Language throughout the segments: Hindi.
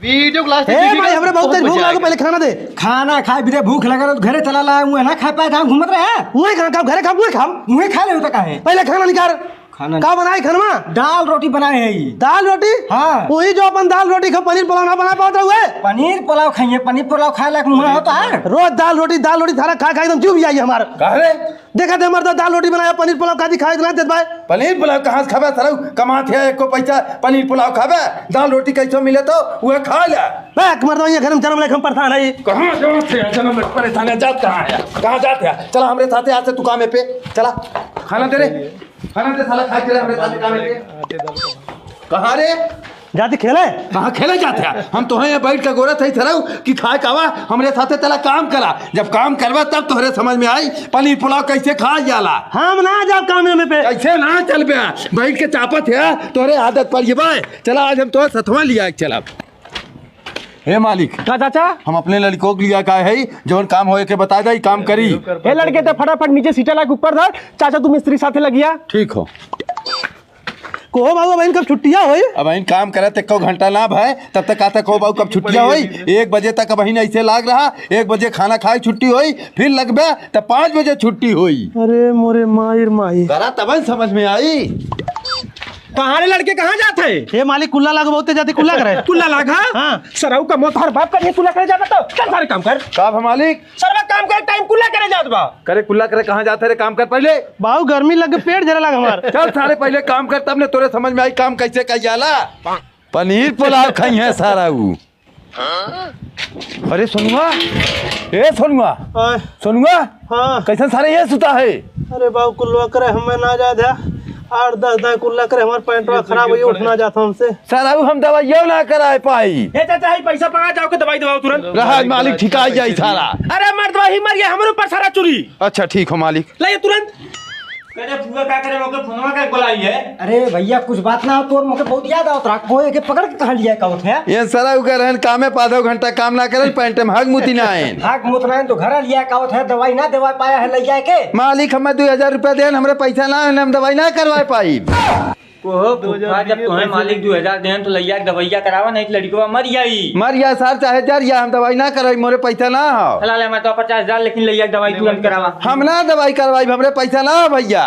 वीडियो क्लास भाई हमरे बहुत तेज भूख लागो, पहले खाना दे। खाना खाए बिरे भूख लगा तो घरे चला ला मुए ना खा पाए था घूमत रहे मुए खा घरे खा मुए खाम मुए खा ले तो काहे पहले खाना निकाल। खाना का बनाई खाना? दाल रोटी बनाए है ई दाल रोटी। हाँ वही जो अपन दाल रोटी खा, पनीर पुलाव ना बना पाता हुए। पनीर पुलाव खाइए, पनीर पुलाव खाए लायक मुंह होता है। रोज दाल रोटी थारा खा खा एकदम चुप जाइए हमार। काहे देखा दे मर्द दाल रोटी बनाया, पनीर पुलाव काजी खाए ना देत भाई। पनीर पुलाव कहाँ से खाबे सरौ? कमात है एको पैसा पनीर पुलाव खाबे, दाल रोटी कैसे मिले तो वह खा ले। बैक मर्द ये घर में जन्म लेके हम परेशान है। कहाँ जाते हैं जन्म में परेशान है, जात कहाँ है, कहाँ जाते हैं? चला हमरे साथे आज से तू कामे पे चला, खाना दे रे, खाना दे साला, खा के रे हमरे साथे कामे पे। कहाँ रे जाती खेले? कहाँ खेले जाते हैं? हम तो यहाँ बैठ के गोरत है सरौ कि खाए कावा हमरे साथे चला काम करा, जब काम करवा तब तोहरे समझ में आई पनीर पुलाव कैसे खाया जाला। हम ना जाओ काम में पे कैसे ना चल बे, बैठ के चापत है तोहरे आदत पर ये बाय। चला आज हम तो सतवा लिया चला। हे मालिक का चाचा हम अपने लड़कों को लिया का है जौन काम होए के बता दे काम करी। हे लड़के तो फटाफट नीचे सीटा लाके ऊपर धर। चाचा तू मिस्त्री साथे लगिया। ठीक हो को बाबू बहन कब छुट्टियां होई? अब बहन काम करे तक को घंटा लाभ है, तब तक आता को बाबू कब छुट्टियां होई। 1 बजे तक बहन ऐसे लाग रहा, 1 बजे खाना खाए छुट्टी होई, फिर लगबे तब 5 बजे छुट्टी होई। अरे मोरे माहिर माही करा तब समझ में आई। कहाँ रे लड़के कहाँ जाते हैं? हे मालिक कुल्ला लाग बहुत जाती कुल्ला करे। कुल्ला लागा? हाँ सरऊ का मोत हर बाप का कुल्ला करे जाता तो चल सारे काम कर। का भा मालिक सरवा काम कर टाइम कुल्ला करे जात बा। करे कुल्ला करे कहाँ जाते रे, काम कर पहले। बाबू गर्मी लग के पेट जरा लग हमार। चल सारे पहले काम कर तब ने तोरे समझ में आई काम कैसे कई जाला। पनीर पुलाव खाई है सारा ऊ। अरे सोनुआ, ए सोनुआ, सोनुआ हाँ कैसे सारे ये सुता है? अरे बाबू कुल्ला करे हमें ना जा दे, 8-10 कुल्ला करे हमार पैंटवा खराब हुई, उठना जाता हमसे। सारा हम दवाइयों ना कराए पाई। ए चाचा ही पैसा पका जाओ के दवाई दवाओ तुरंत। रहा मालिक ठिका जाई सारा। अरे मर्द वही मर गया हमारे ऊपर सारा चोरी। अच्छा ठीक हो मालिक। लाइए तुरंत। करे फुआ का करे मोके फोनवा का बुलाई है। अरे भैया कुछ बात ना हो तोर मुझे बहुत याद आवत रहा, कोई के पकड़ के कहा लिया का उठे। ये सारा उका रहन कामे पाधो घंटा काम ना करे, पैंटे में हग मुती ना आए। हाक मुतनाइन तो घर लिया का उठे, दवाई ना दवा पाया है ले जाए के। मालिक हमें 2000 रुपया देन, हमरे पैसा ना है, हम दवाई ना करवा पाई। को फुफा जब तुम्हें मालिक 2000 देन तो लइया दवाइया करावा, नहीं तो लड़कवा मर जाई। मर या सार चाहे जर या हम दवाई ना कराई, मोरे पैसा ना हो। हलाले मैं तो 50,000 लेकिन लइया दवाई तुरंत करावा। हम ना दवाई करवाई, हमरे पैसा ना हो भैया।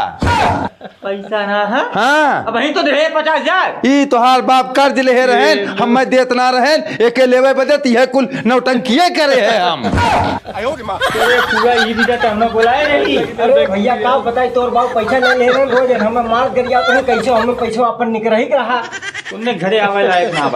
पैसा ना है? हाँ अब वही तो दे 50,000। ई तोहार बाप कर्ज ले रहन, हम मैं देत ना रहन, एके लेवे बदे तीहे कुल नौटंकिये करे है हम। तेरे फुआ ई भी तो हमने बुलाए नहीं। अरे भैया का बताई तोर बाबू पैसा नहीं ले रहे रोज हमें मार गरिया तो कैसे हमें पैसा अपन निकल ही रहा। तुमने घरे आवे लायक ना